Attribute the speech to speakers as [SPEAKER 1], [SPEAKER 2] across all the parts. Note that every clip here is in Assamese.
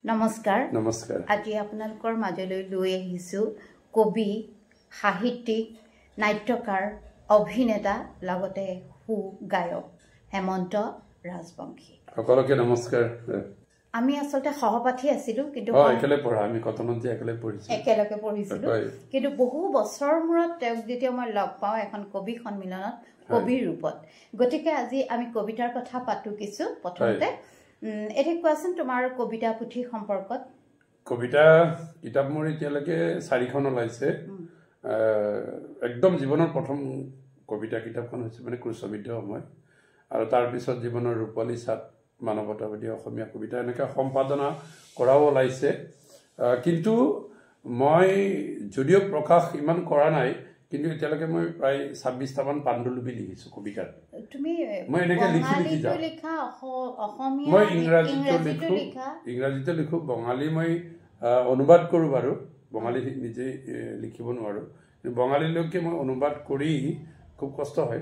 [SPEAKER 1] নমস্কাৰ
[SPEAKER 2] নমস্কাৰ
[SPEAKER 1] আজি আপোনালোকৰ মাজলৈ লৈ আহিছো কবি সাহিত্যিক নাট্যকাৰ অভিনেতা লগতে সু গায়ক হেমন্ত ৰাজবংশী
[SPEAKER 2] সকলোকে নমস্কাৰ
[SPEAKER 1] আমি আসলতে সহপাঠী আছিলো কিন্তু
[SPEAKER 2] একেলগে পঢ়া আমি কটনত যে একেলগে পঢ়িছিলো
[SPEAKER 1] কিন্তু বহু বছৰ মূৰত তেওঁক যেতিয়া মই লগ পাওঁ এখন কবি সন্মিলনত কবিৰ ৰূপত গতিকে আজি আমি কবিতাৰ কথা পাতো কিছু প্ৰথমতে এতে কোৱাচোন তোমাৰ কবিতা পুথি সম্পৰ্কত
[SPEAKER 2] কবিতা কিতাপ মোৰ এতিয়ালৈকে 4খন ওলাইছে একদম জীৱনৰ প্ৰথম কবিতা কিতাপখন হৈছে মানে ক্ৰুশবিদ্ধ সময় আৰু তাৰ পিছত জীৱনৰ ৰূপালী ছাট মানৱতাবাদী অসমীয়া কবিতা এনেকা সম্পাদনা কৰাও ওলাইছে কিন্তু মই যদিও প্ৰকাশ ইমান কৰা নাই কিন্তু এতিয়ালৈকে মই প্ৰায় 26টা মান পাণ্ডুলিপি লিখিছো কবিতাৰ তুমি মই এনেকে লিখি যাওঁ অসমীয়া মই ইংৰাজীতে লিখো বঙালী মই অনুবাদ কৰো বাৰু বঙালী নিজে লিখিব নোৱাৰো কিন্তু বঙালীলৈকে মই অনুবাদ কৰি খুব কষ্ট হয়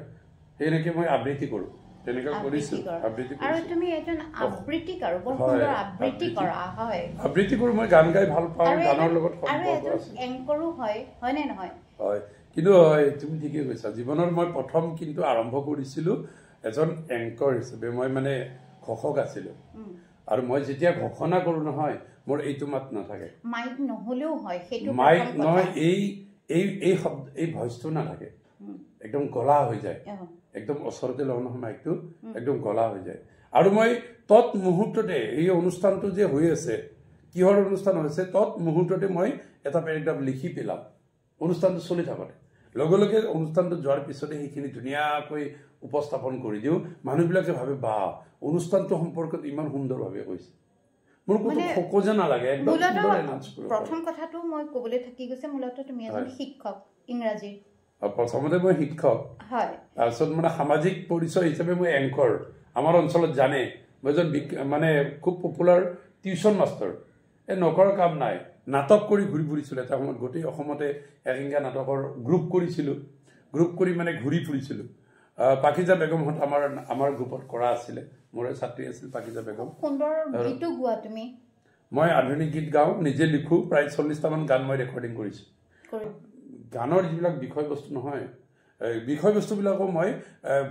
[SPEAKER 2] এনেকে মই আবৃত্তি কৰো তেনেকা কৰিছো আবৃত্তি
[SPEAKER 1] আৰু তুমি এজন আবৃত্তিকাৰ বৰ সুন্দৰ আবৃত্তি কৰা হয়
[SPEAKER 2] আবৃত্তি কৰো মই গান গাই ভাল পাওঁ গানৰ লগত
[SPEAKER 1] সম্পৰ্ক আছে এংকৰো হয় হয়নে নহয়
[SPEAKER 2] হয় কিন্তু তুমি ঠিকই কৈছা জীৱনৰ মই প্ৰথম কিন্তু আৰম্ভ কৰিছিলো এজন এংকৰ হিচাপে মই মানে ঘোষক আছিলো আৰু মই যেতিয়া ঘোষণা কৰো নহয় মোৰ এইটো মাত নাথাকে
[SPEAKER 1] মাইক নহলেও হয় সেইটো
[SPEAKER 2] মাইক নহয় এই শব্দ এই ভয়েসটো নাথাকে একদম গলা হৈ যায় একদম ওচৰতে লওঁ নহয় মাইকটো একদম গলা হৈ যায় আৰু মই তৎ মুহূৰ্ততে এই অনুষ্ঠানটো যে হৈ আছে কিহৰ অনুষ্ঠান হৈছে তৎ মুহূৰ্ততে মই এটা পেৰাগ্ৰাফ লিখি পেলাম অনুষ্ঠানটো চলি থাকতে লগে লগে অনুষ্ঠানটো যোৱাৰ পিছতে সেইখিনি ধুনীয়াকৈ উপস্থাপন কৰি দিওঁ মানুহবিলাকে ভাবে বা অনুষ্ঠানটো সম্পৰ্কত ইমান সুন্দৰভাৱে কৈছে মোৰ কোনো খোকোজা নালাগে একদম
[SPEAKER 1] প্ৰথম কথাটো মই ক'বলৈ থাকি গৈছে মূলতঃ তুমি এজন শিক্ষক ইংৰাজী
[SPEAKER 2] প্ৰথমতে মই শিক্ষক হয় তাৰপিছত মানে সামাজিক পৰিচয় হিচাপে মই এংকৰ আমাৰ অঞ্চলত জানে মই এজন মানে খুব পপুলাৰ টিউচন মাষ্টাৰ এই নকৰ কাম নাই নাটক কৰি ঘূৰি ফুৰিছিলো এটা সময়ত গোটেই অসমতে এৰিংগা নাটকৰ গ্ৰুপ কৰিছিলো গ্ৰুপ কৰি মানে ঘূৰি ফুৰিছিলো পাকিজা বেগমহঁত আমাৰ গ্ৰুপত কৰা আছিলে মোৰ ছাত্ৰী আছিল পাকিজা বেগম
[SPEAKER 1] সুন্দৰ গীতো গোৱা তুমি
[SPEAKER 2] মই আধুনিক গীত গাওঁ নিজে লিখো প্ৰায় 40টা মান গান মই ৰেকৰ্ডিং কৰিছো গানৰ যিবিলাক বিষয়বস্তু নহয় বিষয়বস্তুবিলাকো মই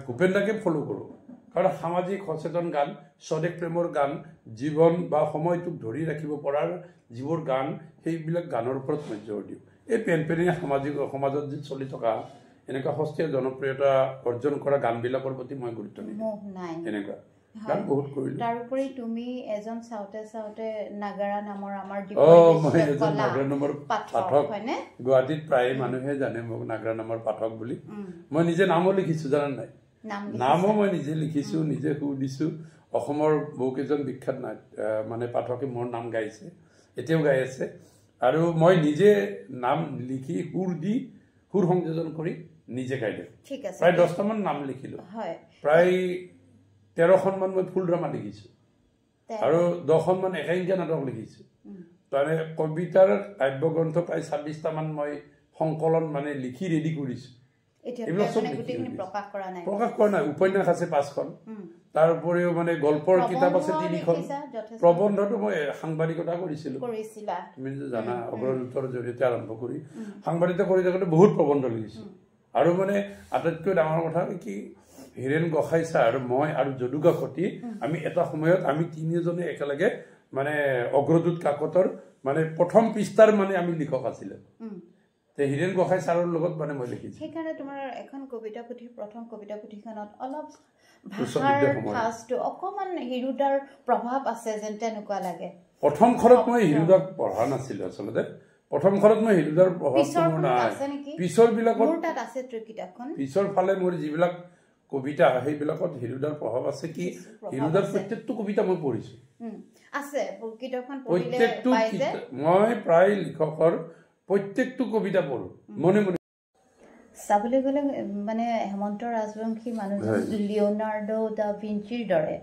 [SPEAKER 2] ভূপেন দাকে ফলো কৰো কাৰণ সামাজিক সচেতন গান স্বদেশ প্ৰেমৰ গান জীৱন বা সময়টোক ধৰি ৰাখিব পৰাৰ যিবোৰ গান সেইবিলাক গানৰ ওপৰত মই জোৰ দিওঁ এই পেনপেনীয়া সমাজত যি চলি থকা এনেকুৱা সস্তীয়া জনপ্ৰিয়তা অৰ্জন কৰা গানবিলাকৰ প্ৰতি মই গুৰুত্ব দিওঁ এনেকুৱা গান বহুত কৰিলো
[SPEAKER 1] তাৰোপৰি তুমি এজন চাওতে নাগাৰা নামৰ আমাৰ
[SPEAKER 2] পাঠক গুৱাহাটীত প্ৰায় মানুহে জানে মোক নাগাৰা নামৰ পাঠক বুলি মই নিজে নামো লিখিছো জানা নাই নামো মই নিজে লিখিছো নিজে সুৰ দিছো অসমৰ বহুকেইজন বিখ্যাত মানে পাঠকে মোৰ নাম গাইছে এতিয়াও গাই আছে আৰু মই নিজে নাম লিখি সুৰ সংযোজন কৰি নিজে গাই দিওঁ প্ৰায় 10টা মান নাম লিখিলো প্ৰায় 13খন মান মই ফুল ড্ৰামা লিখিছো আৰু 10খন মান একাংকিয়া নাটক লিখিছো মানে কবিতাৰ কাব্যগ্ৰন্থ প্ৰায় 26টা মান মই সংকলন মানে লিখি ৰেডি কৰিছো প্ৰকাশ কৰা নাই উপন্যাস আছে 5খন তাৰ উপৰিও মানে গল্পৰ কিতাপ আছে 3খন প্ৰবন্ধটো মই সাংবাদিকতা কৰিছিলো তুমি জানা অগ্ৰদূতৰ জৰিয়তে আৰম্ভ কৰি সাংবাদিকতা কৰি থাকোঁতে বহুত প্ৰবন্ধ লিখিছো আৰু মানে আটাইতকৈ ডাঙৰ কথা কি হীৰেণ গোসাঁই ছাৰ মই আৰু যদুকা সতী আমি এটা সময়ত আমি তিনিজনে একেলগে মানে অগ্ৰদূত কাকতৰ মানে প্ৰথম পৃষ্ঠাৰ মানে আমি লিখক আছিলে হীৰেণ গোসাঁই ছাৰৰ লগত মানে মই লিখিছো
[SPEAKER 1] সেইকাৰণে তোমাৰ এখন কবিতা পুথি প্ৰথম কবিতা পুথিখনত অলপ ভাষাৰ ঠাচটো অকমান হিৰুদাৰ প্ৰভাৱ আছে যেন তেনেকুৱা লাগে
[SPEAKER 2] প্ৰথম খৰত মই হিৰুদাক পঢ়া নাছিলো আচলতে প্ৰথম খৰত মই হিৰুদাৰ প্ৰভাৱ পিছৰ বিলাকত পিছৰ ফালে মোৰ যিবিলাক কবিতা সেইবিলাকত হিৰুদাৰ প্ৰভাৱ আছে কি হিৰুদাৰ প্ৰত্যেকটো কবিতা মই পঢ়িছো মই প্ৰায় লিখকৰ প্ৰত্যেকটো কবিতা পঢ়ো মনে মনে
[SPEAKER 1] চাবলৈ গ'লে মানে হেমন্ত ৰাজবংশী মানুহজন লিঅ'নাৰ্ডো দা ভিঞ্চিৰ দৰে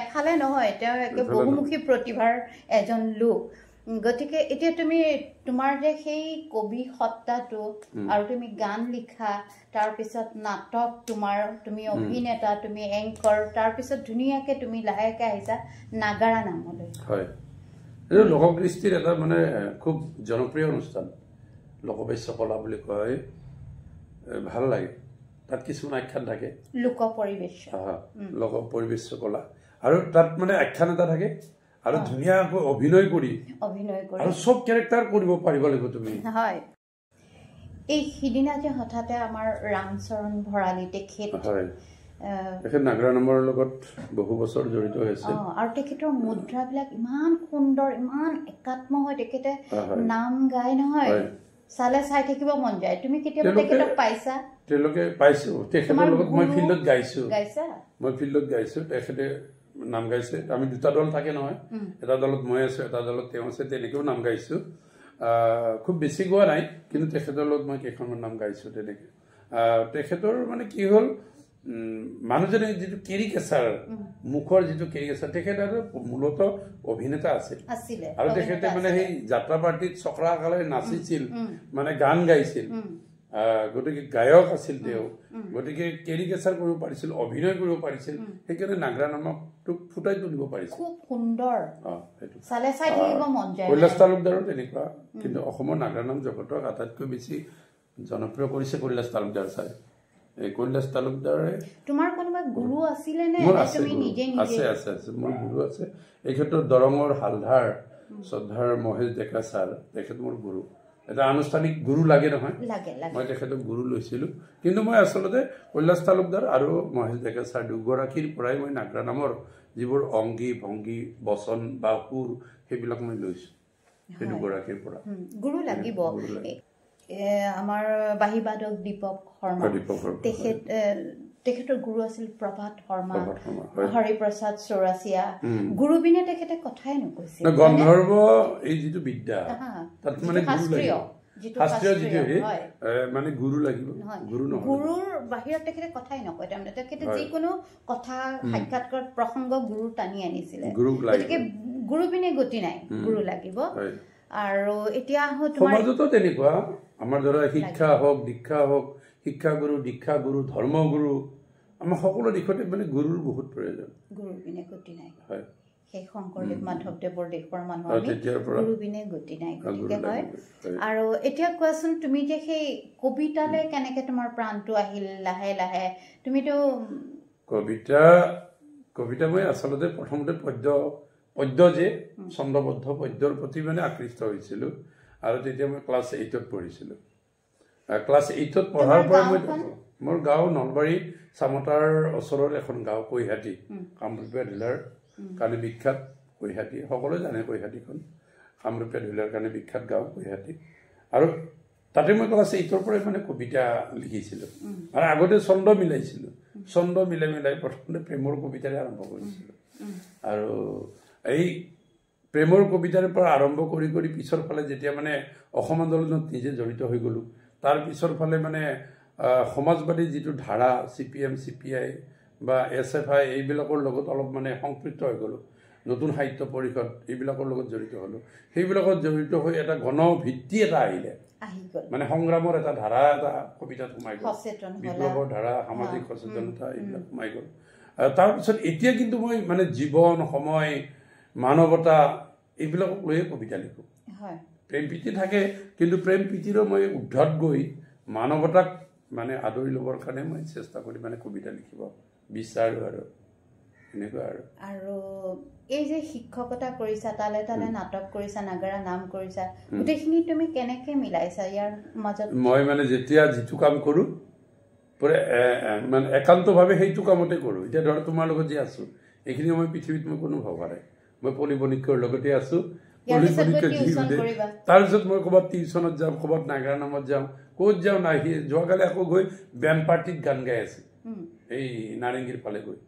[SPEAKER 1] এফালে নহয় তেওঁ একে বহুমুখী প্ৰতিভাৰ এজন লোক গতিকে এতিয়া তুমি তোমাৰ যে সেই কবি সত্তাটো আৰু তুমি গান লিখা তাৰপিছত নাটক তুমি অভিনেতা তুমি এংকৰ তাৰপিছত ধুনীয়াকে তুমি লাহেকে আহিছা নাগাৰা নামলৈ
[SPEAKER 2] হয় এই লোককৃষ্টিৰ এটা মানে খুব জনপ্ৰিয় অনুষ্ঠান লোকবেশ্য কলা বুলি কয় ভাল লাগে তাত কিছুমান আখ্যান থাকে
[SPEAKER 1] লোক
[SPEAKER 2] পৰিবেশ্য কলা আৰু তাত মানে আখ্যান এটা থাকে আৰু ধুনীয়াকৈ অভিনয় কৰি আৰু সব কেৰেক্টাৰ কৰিব পাৰিব লাগিব তুমি
[SPEAKER 1] হয় এই সিদিনা যে হঠাতে আমাৰ ৰামচৰণ ভৰালী তেখেত
[SPEAKER 2] নাগৰা নামৰ লগত বহু বছৰ জড়িত হৈছে
[SPEAKER 1] আৰু তেখেতৰ মুদ্ৰাবিলাক ইমান সুন্দৰ ইমান একাত্ম হয় তেখেতে নাম গায় নহয় চালে চাই থাকিব মন যায় তুমি কেতিয়াবা তেখেতক পাইছা
[SPEAKER 2] তেওঁলোকে পাইছো তেখেতৰ লগত মই ফিল্ডত গাইছো তেখেতে নাম গাইছে আমি দুটা দল থাকে নহয় এটা দলত মই আছো এটা দলত তেওঁ আছে তেনেকেও নাম গাইছো খুব বেছি গোৱা নাই কিন্তু তেখেতৰ লগত মই কেইখনমান নাম গাইছো তেনেকে তেখেতৰ মানে কি হ'ল মানুহজনে যিটো কেৰিকেচাৰ মুখৰ যিটো কেৰিকেচাৰ তেখেত আৰু মূলত অভিনেতা আছিল আৰু তেখেতে মানে সেই যাত্ৰা পাৰ্টিত চক্ৰাকালে নাচিছিল মানে গান গাইছিল গতিকে গায়ক আছিল তেওঁ গতিকে কেৰিকেচাৰ কৰিব পাৰিছিল অভিনয় কৰিব পাৰিছিল সেইকাৰণে নাগৰা নামটোক ফুটাই তুলিব পাৰিছিল
[SPEAKER 1] খুব সুন্দৰ
[SPEAKER 2] কৈলাশ তালুকদাৰো তেনেকুৱা কিন্তু অসমৰ নাগৰা নাম জগতক আটাইতকৈ বেছি জনপ্ৰিয় কৰিছে কৈলাশ তালুকদাৰ ছাৰ এই কৈলাশ তালুকদাৰে
[SPEAKER 1] তোমাৰ কোনোবা গুৰু আছিলে নে তুমি নিজে
[SPEAKER 2] আছে মোৰ গুৰু আছে এই ক্ষেত্ৰত দৰঙৰ হালধাৰ শ্ৰদ্ধাৰ মহেশ ডেকা ছাৰ তেখেত মোৰ গুৰু এটা আনুষ্ঠানিক গুৰু লাগে নহয় মই তেখেতক গুৰু লৈছিলো কিন্তু মই আচলতে কৈলাশ তালুকদাৰ আৰু মহেশ ডেকা ছাৰ দুগৰাকীৰ পৰাই মই নাগৰা নামৰ যিবোৰ অংগী ভংগী বচন বা সুৰ সেইবিলাক মই লৈছো সেই দুগৰাকীৰ পৰা
[SPEAKER 1] গুৰু লাগিব আমাৰ বাহিবাদক দীপক শৰ্মা তেখেতৰ গুৰু আছিল প্ৰভাত শৰ্মা হৰিপ্ৰসাদ চৌৰাচিয়া গুৰু বিনে তেখেতে কথাই নকৈছিল
[SPEAKER 2] গন্ধৰ্ব এই যিটো বিদ্যা তাত মানে শাস্ত্ৰীয় যিটো মানে গুৰু লাগিব
[SPEAKER 1] গুৰুৰ বাহিৰত তেখেতে কথাই নকয় তাৰমানে তেখেতে যিকোনো কথা সাক্ষাৎকাৰ প্ৰসংগ গুৰু টানি আনিছিলে গতিকে গুৰু বিনে গতি নাই গুৰু লাগিব আৰু এতিয়া
[SPEAKER 2] সমাজতো তেনেকুৱা আমাৰ ধৰা শিক্ষা হওক দীক্ষা হওক শিক্ষাগুৰু দীক্ষাগুৰু ধৰ্মগুৰু আমাৰ সকলো দিশতে মানে গুৰুৰ বহুত প্ৰয়োজন
[SPEAKER 1] গুৰু বিনে গতি নাই হয় সেই শংকৰদেৱ মাধৱদেৱৰ দেশৰ মানুহ গুৰু বিনে গতি নাই গতিকে হয় আৰু এতিয়া কোৱাচোন তুমি যে সেই কবিতালৈ কেনেকে তোমাৰ প্ৰাণটো আহিল লাহে লাহে তুমিতো
[SPEAKER 2] কবিতা মই আচলতে প্ৰথমতে পদ্য যে ছন্দবদ্ধ পদ্যৰ প্ৰতি মানে আকৃষ্ট হৈছিলো আৰু তেতিয়া মই ক্লাছ 8ত পঢ়িছিলো ক্লাছ 8ত পঢ়াৰ পৰা মোৰ গাঁও নলবাৰী চামতাৰ ওচৰৰ এখন গাঁও কৈহাটী কামৰূপীয়া ঢিলাৰ কাৰণে বিখ্যাত কৈহাটী সকলোৱে জানে কৈহাটীখন কামৰূপীয়া ঢিলাৰ কাৰণে বিখ্যাত গাঁও কৈহাটী আৰু তাতে মই ক্লাছ 8ৰ পৰাই মানে কবিতা লিখিছিলো আৰু আগতে ছন্দ মিলাইছিলো ছন্দ মিলাই প্ৰথমতে প্ৰেমৰ কবিতাৰে আৰম্ভ কৰিছিলো আৰু এই প্ৰেমৰ কবিতাৰ পৰা আৰম্ভ কৰি পিছৰ ফালে যেতিয়া মানে অসম আন্দোলনত নিজে জড়িত হৈ গলো তাৰ পিছৰ ফালে মানে সমাজবাদী যিটো ধাৰা CPM CPI বা SFI এইবিলাকৰ লগত অলপ মানে সংপৃক্ত হৈ গলো নতুন সাহিত্য পৰিষদ এইবিলাকৰ লগত জড়িত হলো সেইবিলাকত জড়িত হৈ এটা গণ ভিত্তি এটা আহিলে মানে সংগ্ৰামৰ এটা ধাৰা এটা কবিতাত সোমাই গল বিপ্লৱৰ ধাৰা সামাজিক সচেতনতা এইবিলাক সোমাই গল তাৰপিছত এতিয়া কিন্তু মই মানে জীৱন সময় মানৱতা এইবিলাকক লৈয়ে কবিতা লিখো প্ৰেম প্ৰীতি থাকে কিন্তু প্ৰেম প্ৰীতিৰো মই উদ্ধত গৈ মানৱতাক মানে আদৰি ল'বৰ কাৰণে মই চেষ্টা কৰি মানে কবিতা লিখিব বিচাৰো আৰু এনেকুৱা
[SPEAKER 1] আৰু এই যে শিক্ষকতা কৰিছা তালে নাটক কৰিছা নাগাৰা নাম কৰিছা গোটেইখিনি তুমি কেনেকে মিলাইছা ইয়াৰ মাজত
[SPEAKER 2] মই মানে যেতিয়া যিটো কাম কৰো পুৰা মানে একান্তভাৱে সেইটো কামতে কৰো এতিয়া ধৰ তোমাৰ লগত যে আছো এইখিনি মই পৃথিৱীত মই কোনো ভবা নাই মই পলিবনিকৰ লগতে আছো তাৰপিছত মই ক'ৰবাত টিউচনত যাম ক'ৰবাত নাগাৰা নামত যাম ক'ত যাওঁ নাই যোৱাকালি আকৌ গৈ বেণ্ড পাৰ্টিত গান গাই আছে এই নাৰেংগীৰ ফালে গৈ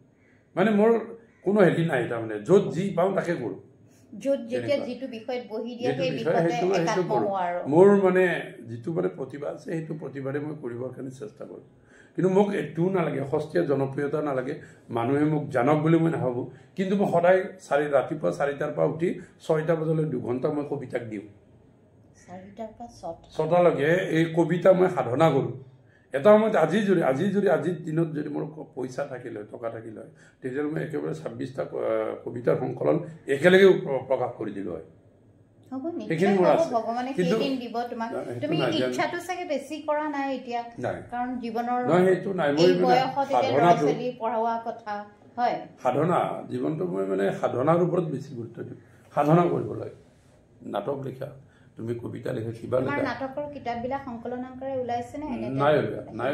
[SPEAKER 2] মানে মোৰ কোনো হেৰি নাই তাৰমানে য'ত যি পাওঁ তাকে কৰোঁ
[SPEAKER 1] য'ত যেতিয়া যিটো বিষয়ত বহি দিয়া সেই বিষয়তে একাত্ম হোৱা আৰু
[SPEAKER 2] মোৰ মানে যিটো মানে প্ৰতিভা আছে সেইটো প্ৰতিভাৰে মই কৰিবৰ কাৰণে চেষ্টা কৰোঁ কিন্তু মোক এইটোও নালাগে সস্তীয়া জনপ্ৰিয়তা নালাগে মানুহে মোক জানক বুলি মই নাভাবোঁ কিন্তু মই সদায় ৰাতিপুৱা 4টাৰ পৰা উঠি 6টা বজালৈ 2 ঘণ্টা মই কবিতাক দিওঁ
[SPEAKER 1] 4টাৰ পৰা
[SPEAKER 2] 6টালৈকে এই কবিতা মই সাধনা কৰোঁ এটা সময়ত আজিৰ দিনত যদি মোৰ পইচা থাকিল হয় টকা থাকিল হয় তেতিয়াহ'লে মই একেবাৰে 26টা কবিতাৰ সংকলন একেলগে প্ৰকাশ কৰি দিলোঁ হয়
[SPEAKER 1] ভগৱানে সেইদিন দিব তোমাক তুমি ইচ্ছাটো চাগে বেছি কৰা নাই এতিয়া কাৰণ জীৱনৰ পঢ়োৱা কথা হয়
[SPEAKER 2] সাধনা জীৱনটো মই মানে সাধনাৰ ওপৰত বেছি গুৰুত্ব দিওঁ সাধনা কৰিব লাগে নাটক লিখা তুমি কবিতা লিখা কিবা লিখা
[SPEAKER 1] নাটকৰ কিতাপবিলাক সংকলন আকাৰে ওলাইছে নে
[SPEAKER 2] নাই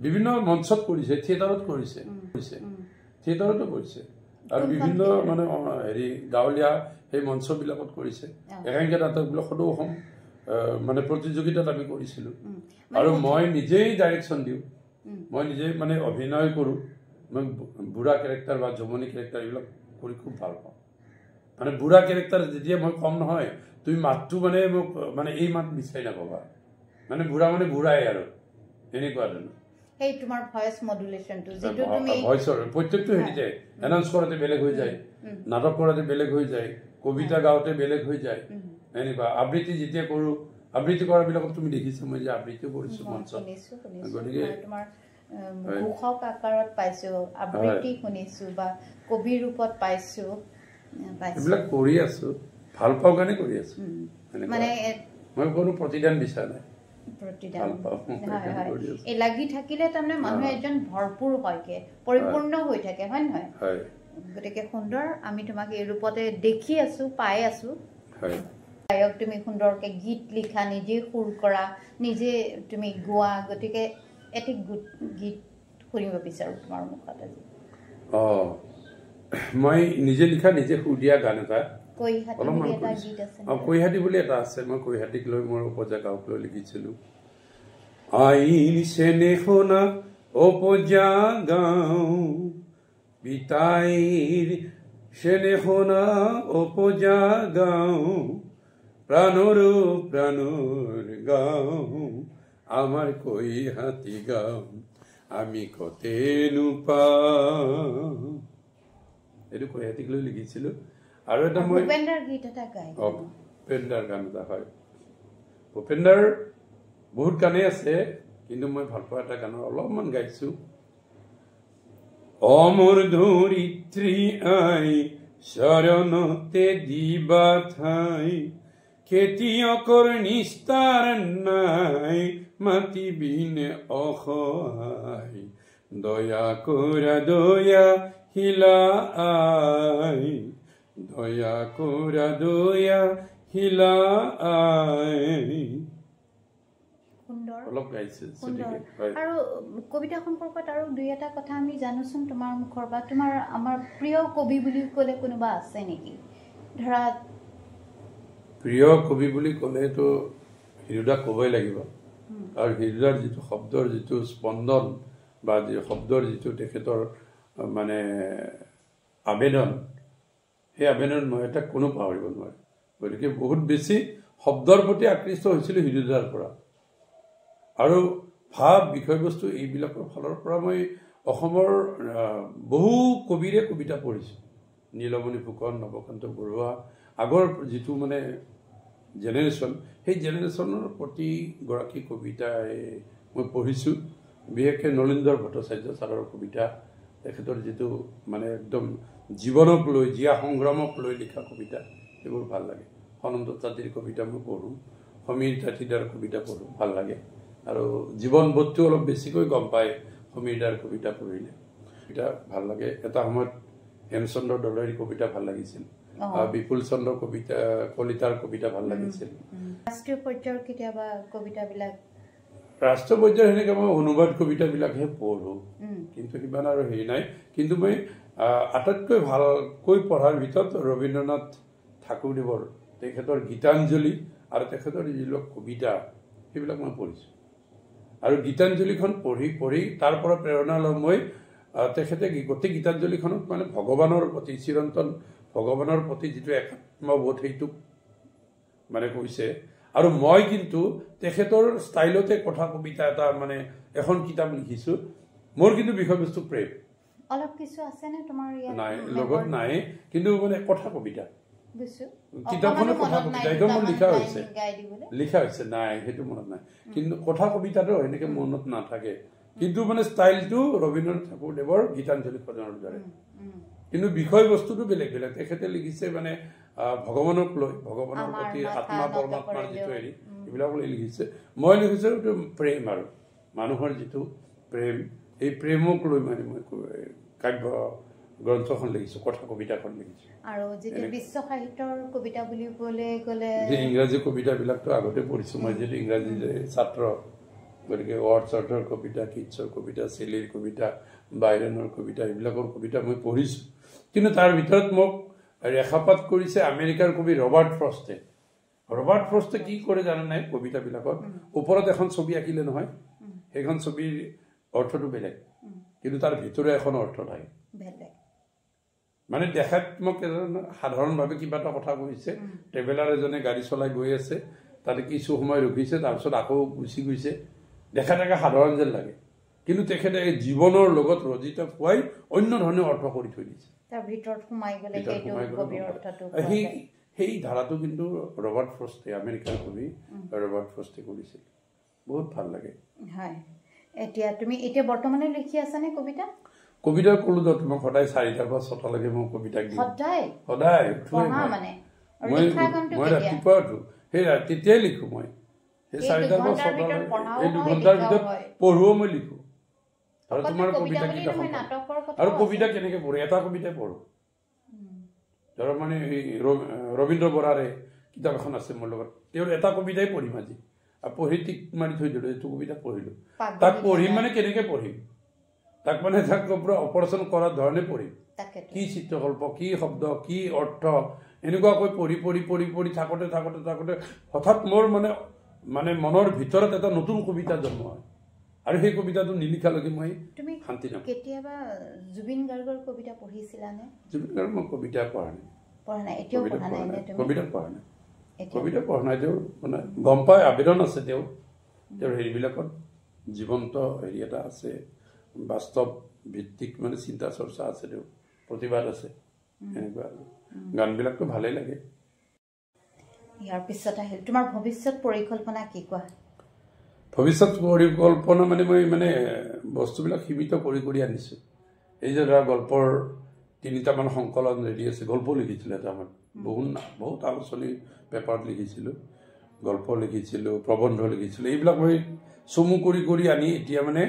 [SPEAKER 2] বিভিন্ন মঞ্চত কৰিছে থিয়েটাৰত কৰিছে থিয়েটাৰতো কৰিছে আৰু বিভিন্ন মানে হেৰি গাঁৱলীয়া সেই মঞ্চবিলাকত কৰিছে একাংকিকা নাটকবিলাক সদৌ অসম মানে প্ৰতিযোগিতাত আমি কৰিছিলোঁ আৰু মই নিজেই ডাইৰেকশ্যন দিওঁ মই নিজেই মানে অভিনয় কৰোঁ মই বুঢ়া কেৰেক্টাৰ বা যমনি কেৰেক্টাৰ এইবিলাক কৰি খুব ভাল পাওঁ মানে বুঢ়া কেৰেক্টাৰ যেতিয়া মই কম নহয় তুমি মাতটো মানে মোক মানে এই মাত বিচাৰি নাপাবা মানে বুঢ়া মানে বুঢ়াই আৰু এনেকুৱা ধৰণৰ
[SPEAKER 1] এই তোমাৰ ভয়েস মডুলেশনটো যেটো তুমি
[SPEAKER 2] ভয়েসৰ প্ৰত্যেকটো হেৰি যায় এনাউন্স কৰাতে বেলেগ হৈ যায় নাটক কৰাতে বেলেগ হৈ যায় কবিতা গাওতে বেলেগ হৈ যায় এনেকুৱা আবৃত্তি যেতিয়া কৰো আবৃত্তি কৰা বিলাকত তুমি দেখিছা মই যে আবৃত্তি কৰিছো মঞ্চত
[SPEAKER 1] গতিকে তোমাৰ ঘোষক আকাৰত পাইছো আবৃত্তি শুনিছো বা কবি ৰূপত পাইছো
[SPEAKER 2] এইবিলাক কৰি আছো ভাল পাওঁ কাৰণে কৰি আছো মানে মই কোনো প্ৰতিদান বিচাৰা নাই
[SPEAKER 1] এই লাগি থাকিলে তাৰমানে মানুহ এজন ভৰপূৰ হয়কে পৰিপূৰ্ণ হৈ থাকে হয় নহয় গতিকে সুন্দৰ আমি তোমাক এই ৰূপতে দেখি আছো পাই আছো গায়ক তুমি সুন্দৰকে গীত লিখা নিজে সুৰ কৰা নিজে তুমি গোৱা গতিকে এটি গীত শুনিব বিচাৰো তোমাৰ মুখত আজি
[SPEAKER 2] মই নিজে লিখা নিজে সুৰ দিয়া গান এটা কৈহাটি বুলি এটা আছে মই কৈহাটিক লৈ মোৰ উপজা গাঁৱক লৈ লিখিছিলোঁ আইন চেনে শুনা উপজা গাঁও পিতাইৰ চেনে শুনা উপজা গাঁও প্ৰাণৰ গাঁও আমাৰ কৈহাটি গাঁও আমি কতেনো পাওঁ এইটো কৈহাটিক লৈ লিখিছিলোঁ আৰু এটা মই
[SPEAKER 1] ভূপেন্দ্ৰৰ গীত এটা গাই
[SPEAKER 2] ভূপেন্দ্ৰৰ গান এটা হয় ভূপেন্দ্ৰৰ বহুত গানেই আছে কিন্তু মই ভাল পোৱা এটা গানৰ অলপমান গাইছো অমৰ ধৰিত্ৰী আই শৰণতে দিবা ঠাই খেতিয়কৰ নিস্তাৰ নাই মাতি বিনে অসহায় দয়া কৰা দয়া হিলা আই দয়া কৰা দয়া হিলা আই অলপ গাইছে
[SPEAKER 1] আৰু কবিতা সম্পৰ্কত আৰু দুই এটা কথা আমি জানোচোন তোমাৰ মুখৰ পৰা তোমাৰ আমাৰ প্ৰিয় কবি বুলি ক'লে কোনোবা আছে নেকি ধৰা
[SPEAKER 2] প্ৰিয় কবি বুলি ক'লেতো হিৰুদাক ক'বই লাগিব আৰু হিৰুদাৰ যিটো শব্দৰ যিটো স্পন্দন বা শব্দৰ যিটো তেখেতৰ মানে আবেদন সেই আবেদন মই এটা কোনো পাহৰিব নোৱাৰো গতিকে বহুত বেছি শব্দৰ প্ৰতি আকৃষ্ট হৈছিলোঁ হিৰুদাৰ পৰা আৰু ভাৱ বিষয়বস্তু এইবিলাকৰ ফালৰ পৰা মই অসমৰ বহু কবিৰে কবিতা পঢ়িছোঁ নীলমণি ফুকন নৱকান্ত বৰুৱা আগৰ যিটো মানে জেনেৰেশ্যন সেই জেনেৰেশ্যনৰ প্ৰতিগৰাকী কবিতাই মই পঢ়িছোঁ বিশেষকৈ নলিন্দৰ ভট্টাচাৰ্য ছাৰৰ কবিতা তেখেতৰ যিটো মানে একদম জীৱনক লৈ জীয়া সংগ্ৰামক লৈ লিখা কবিতা সেইবোৰ ভাল লাগে সনন্দ তাঁতীৰ কবিতা মই পঢ়োঁ সমীৰ তাঁতীদাৰ কবিতা পঢ়োঁ ভাল লাগে আৰু জীৱনবোধটো অলপ বেছিকৈ গম পায় সমীৰদাৰ কবিতা পঢ়িলে কবিতা ভাল লাগে এটা সময়ত হেমচন্দ্ৰ দলৰীৰ কবিতা ভাল লাগিছিল বিপুল চন্দ্ৰ কবিতা কলিতাৰ কবিতা ভাল লাগিছিল
[SPEAKER 1] ৰাষ্ট্ৰীয় পৰ্যায়ৰ কেতিয়াবা কবিতাবিলাক
[SPEAKER 2] ৰাষ্ট্ৰীয় পৰ্যায়ৰ সেনেকৈ মই অনুবাদ কবিতাবিলাকহে পঢ়োঁ কিন্তু সিমান আৰু হেৰি নাই কিন্তু মই আটাইতকৈ ভালকৈ পঢ়াৰ ভিতৰত ৰবীন্দ্ৰনাথ ঠাকুৰদেৱৰ তেখেতৰ গীতাঞ্জলি আৰু তেখেতৰ যিবিলাক কবিতা সেইবিলাক মই পঢ়িছোঁ আৰু গীতাঞ্জলিখন পঢ়ি তাৰ পৰা প্ৰেৰণা লৈ মই তেখেতে গোটেই গীতাঞ্জলিখনত মানে ভগৱানৰ প্ৰতি চিৰন্তন ভগৱানৰ প্ৰতি যিটো একাত্মবোধ সেইটো মানে কৈছে আৰু মই কিন্তু তেখেতৰ ষ্টাইলতে কথা কবিতা এটা মানে এখন কিতাপ লিখিছো মোৰ কিন্তু বিষয়বস্তু প্ৰেম
[SPEAKER 1] অলপ কিছু আছে নে তোমাৰ ইয়াত
[SPEAKER 2] নাই লগত নাই কিন্তু মানে কথা কবিতা
[SPEAKER 1] বুঝছো
[SPEAKER 2] কিতাপখনৰ কথা কবিতা এটা মোৰ লিখা হৈছে নাই সেইটো মনত নাই কিন্তু কথা কবিতাটো এনেকে মনত নাথাকে কিন্তু মানে ষ্টাইলটো ৰবীন্দ্ৰনাথ ঠাকুৰদেৱৰ গীতাঞ্জলি সদনৰ দৰে কিন্তু বিষয়বস্তুটো বেলেগ বেলেগ তেখেতে লিখিছে মানে ভগৱানক লৈ ভগৱানৰ প্ৰতি আত্মা পৰমাত্মাৰ যিটো হেৰি এইবিলাক লৈ লিখিছে মই লিখিছো প্ৰেম আৰু মানুহৰ যিটো প্ৰেম এই প্ৰেমক লৈ মানে মই কাব্য গ্ৰন্থখন লিখিছো কথা কবিতাখন লিখিছো
[SPEAKER 1] আৰু যেটো বিশ্ব সাহিত্যৰ কবিতা বুলি গলে
[SPEAKER 2] যে ইংৰাজী কবিতাবিলাকতো আগতে পঢ়িছো মই যেটো ইংৰাজী ছাত্ৰ গতিকে ৱৰ্ডছৱৰ্থৰ কবিতা কিটছৰ কবিতা চেলিৰ কবিতা বাইৰনৰ কবিতা এইবিলাকৰ কবিতা মই পঢ়িছো কিন্তু তাৰ ভিতৰত মোক ৰেখাপাত কৰিছে আমেৰিকাৰ কবি ৰবাৰ্ট ফ্ৰষ্টে কি কৰে জানে নাই কবিতাবিলাকত ওপৰত এখন ছবি আঁকিলে নহয় সেইখন ছবিৰ অৰ্থটো বেলেগ কিন্তু তাৰ ভিতৰে এখন অৰ্থ থাকে মানে দেখাত মোক সাধাৰণভাৱে কিবা এটা কথা কৈছে ট্ৰেভেলাৰ এজনে গাড়ী চলাই গৈ আছে তাতে কিছু সময় ৰখিছে তাৰপিছত আকৌ গুচি গৈছে দেখা দেখা সাধাৰণ যেন লাগে কিন্তু তেখেতে জীৱনৰ লগত ৰজিত পুৱাই অন্য ধৰণে অৰ্থ কৰি থৈ দিছে
[SPEAKER 1] তাৰ ভিতৰত সোমাই গলে সেইটো গভীৰ অৰ্থটো
[SPEAKER 2] সেই ধাৰাটো কিন্তু ৰবাৰ্ট ফ্ৰষ্টে আমেৰিকাৰ কবি ৰবাৰ্ট ফ্ৰষ্টে কৰিছিল বহুত ভাল লাগে
[SPEAKER 1] হয় এতিয়া তুমি এতিয়া বৰ্তমানে লিখি আছা নে কবিতা
[SPEAKER 2] কবিতা কলো তো তোমাক সদায় 4টাৰ পৰা 6টা লৈকে মই কবিতা দিওঁ সদায় মই ৰাতিপুৱা উঠো সেই তেতিয়াই লিখো মই সেই 4টাৰ পৰা 6টা এই 2 ঘণ্টাৰ ভিতৰত পঢ়ো মই লিখো আৰু তোমাৰ কবিতা কিতাপ আৰু কবিতা কেনেকে পঢ়ো এটা কবিতাই পঢ়ো ধৰ মানে ৰবীন্দ্ৰ বৰাৰে কিতাপ এখন আছে মোৰ লগত তেওঁৰ এটা কবিতাই পঢ়িম আজি আৰু পঢ়ি টিক মাৰি থৈ দিলো এইটো কবিতা পঢ়িলো তাক পঢ়িম মানে কেনেকে পঢ়িম তাক মানে তাক পুৰা অপাৰেশ্যন কৰাৰ ধৰণে পঢ়িম কি চিত্ৰকল্প কি শব্দ কি অৰ্থ এনেকুৱাকৈ পঢ়ি পঢ়ি পঢ়ি পঢ়ি থাকোতে থাকোতে থাকোতে হঠাৎ মোৰ মানে মনৰ ভিতৰত এটা নতুন কবিতা জন্ম হয় আৰু সেই কবিতাটো নিলিখালৈকে মই শান্তি নাপাওঁ
[SPEAKER 1] কেতিয়াবা জুবিন গাৰ্গৰ কবিতা পঢ়িছিলানে
[SPEAKER 2] জুবিন গাৰ্গৰ মই কবিতা পঢ়া নাই
[SPEAKER 1] এতিয়াও পঢ়া নাই
[SPEAKER 2] কবিতা পঢ়া নাই তেওঁৰ মানে গম পাই আবেদন আছে তেওঁৰ হেৰিবিলাকত জীৱন্ত হেৰি এটা আছে বাস্তৱ ভিত্তিক মানে চিন্তা চৰ্চা আছে তেওঁৰ প্ৰতিবাদ আছে এনেকুৱা গানবিলাকতো ভালেই লাগে
[SPEAKER 1] ইয়াৰ পিছত আহিল তোমাৰ ভৱিষ্যত পৰিকল্পনা কি কোৱা
[SPEAKER 2] ভৱিষ্যত পৰিকল্পনা মানে মই মানে বস্তুবিলাক সীমিত কৰি আনিছো এই যে ধৰা গল্পৰ 3টামান সংকলন ৰেডি আছে গল্প লিখিছিলোঁ এটা আমাৰ বহুত আলোচনী পেপাৰত লিখিছিলোঁ গল্প লিখিছিলোঁ প্ৰবন্ধ লিখিছিলোঁ এইবিলাক মই চমু কৰি আনি এতিয়া মানে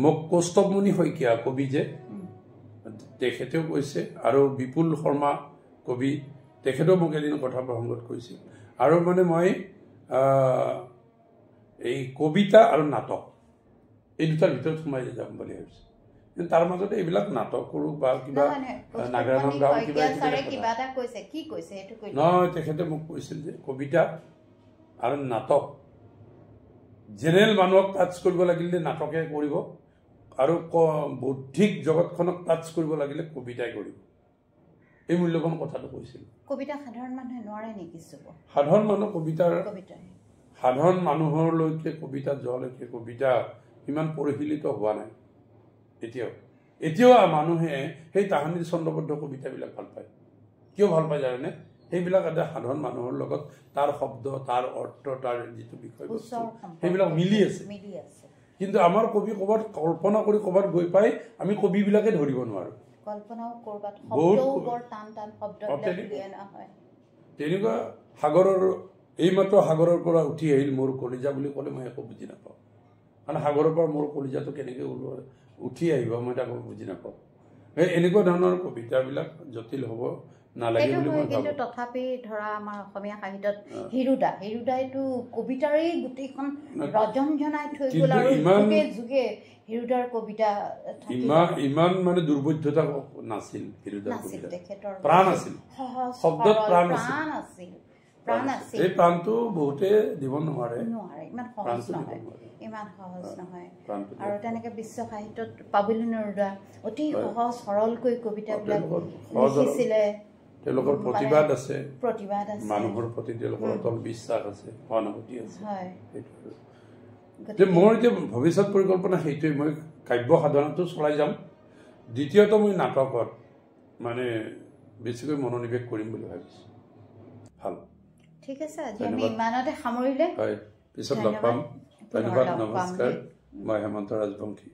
[SPEAKER 2] মোক কৌস্তভমণি শইকীয়া কবি যে তেখেতেও কৈছে আৰু বিপুল শৰ্মা কবি তেখেতেও মোক এদিন কথা প্ৰসংগত কৈছিল আৰু মানে মই এই কবিতা আৰু নাটক এই দুটাৰ ভিতৰত সোমাই যাম বুলি ভাবিছোঁ কিন্তু তাৰ মাজতে এইবিলাক নাটক কৰোঁ বা কিবা নাগাৰাম গাওঁ নহয় তেখেতে মোক কৈছিল যে কবিতা আৰু নাটক জেনেৰেল মানুহক টাচ কৰিব লাগিলে নাটকে কৰিব আৰু বৌদ্ধিক জগতখনক টাচ কৰিব লাগিলে কবিতাই কৰিব এই মূল্যৱান কথাটো কৈছিল
[SPEAKER 1] কবিতা সাধাৰণ মানুহে নোৱাৰে নেকি
[SPEAKER 2] সাধাৰণ মানুহ সাধাৰণ মানুহৰলৈকে কবিতা যোৱালৈকে কবিতা ইমান পৰিশীলিত হোৱা নাই এতিয়াও মানুহে সেই তাহানিৰ ছন্দবদ্ধ কবিতাবিলাক ভাল পায় কিয় ভাল পায় জানেনে সেইবিলাক এটা সাধাৰণ মানুহৰ লগত তাৰ শব্দ তাৰ অৰ্থ তাৰ যিটো বিষয়বস্তু সেইবিলাক মিলি আছে কিন্তু আমাৰ কবি ক'ৰবাত কল্পনা কৰি ক'ৰবাত গৈ পাই আমি কবিবিলাকে ধৰিব নোৱাৰো তেনেকুৱা সাগৰৰ এইমাত্ৰ সাগৰৰ পৰা উঠি আহিল মোৰ কলিজা বুলি ক'লে মই একো বুজি নাপাওঁ কাৰণ সাগৰৰ পৰা মোৰ কলিজাটো কেনেকৈ উঠি আহিব মই তাকো বুজি নাপাওঁ এনেকুৱা ধৰণৰ কবিতাবিলাক জটিল হ'ব নালাগে বুলি মই ভাবোঁ
[SPEAKER 1] তথাপি ধৰা আমাৰ অসমীয়া সাহিত্যত হিৰুদাইটো কবিতাৰেই গোটেইখন ৰজনজনাই থৈ গ'ল আৰু যুগে যুগে হিৰুদাৰ কবিতা
[SPEAKER 2] ইমান মানে দুৰ্বোধ্যতা নাছিল হিৰুদাৰ কবিতা প্ৰাণ আছিল শব্দত প্ৰাণ আছিল এই প্ৰাণটো বহুতে দিব নোৱাৰে
[SPEAKER 1] ইমান সহজ নহয় আৰু তেনেকে বিশ্ব সাহিত্যত পাবলি নৰুদা অতি সহজ সৰলকৈ কবিতাবিলাক লিখিছিলে
[SPEAKER 2] তেওঁলোকৰ প্ৰতিবাদ আছে
[SPEAKER 1] প্ৰতিবাদ আছে
[SPEAKER 2] মানুহৰ প্ৰতি তেওঁলোকৰ অটল বিশ্বাস আছে সহানুভূতি আছে
[SPEAKER 1] হয়
[SPEAKER 2] যে মোৰ এতিয়া ভৱিষ্যত পৰিকল্পনা সেইটোৱে মই কাব্য সাধনাটো চলাই যাম দ্বিতীয়ত মই নাটকত মানে বেছিকৈ মনোনিৱেশ কৰিম বুলি ভাবিছোঁ ভাল
[SPEAKER 1] ঠিক আছে আজি আমি ইমানতে সামৰিলে
[SPEAKER 2] হয় পিছত লগ পাম ধন্যবাদ নমস্কাৰ মই হেমন্ত ৰাজবংশী